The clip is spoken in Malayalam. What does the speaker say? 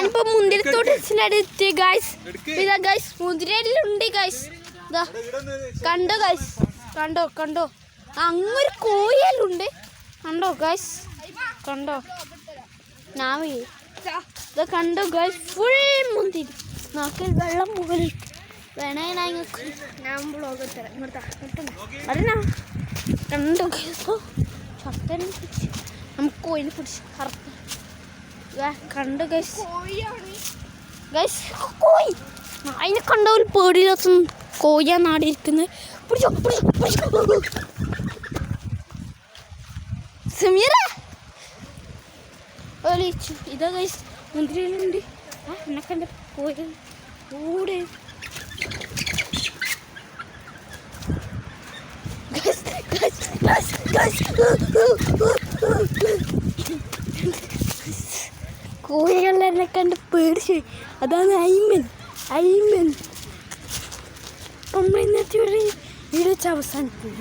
ഞാനിപ്പോ മുന്തിരിത്തോട്ടത്തിനടുത്ത് ഗൈസ്. ഇതാ ഗൈസ് മുന്തിരിയുണ്ട് ഗൈസ്. ഇതാ കണ്ടോ ഗൈസ്, കണ്ടോ കണ്ടോ അങ്ങൊരു കോയിലുണ്ട് കണ്ടോ ഗൈസ്, കണ്ടോ നാവേ ഇത് കണ്ടോ ഗൈസ്. ഫുൾ മുന്തിരി നാക്കിൽ വെള്ളം മുകളിൽ വേണേ ഞാൻ ബ്ലോഗ് തരാം ഇങ്ങോട്ടാ അറിയാ. കണ്ടോ ഗൈസ് ചട്ടനെ പിടിച്ച് നമുക്ക് കോയിനെ പിടിച്ച് കറക്റ്റ് കണ്ടോ ഗൈസ്. ഗൈസ് കോയി അതിനെ കണ്ട ഒരു പേടിയില്ലാത്ത കോയാ നാടിയിരിക്കുന്നത്. സമീറ ഒലിച്ചു ഇതാ ഗൈസ് മുന്തിരിയിലുണ്ട്. എന്നെ കണ്ട കോയി കൂടെ കോഴികളെന്നെ കണ്ട് പേടിച്ചു. അതാണ് ഐമൻ. ഇന്നത്തെ വീഡിയോ അവസാനിക്കും.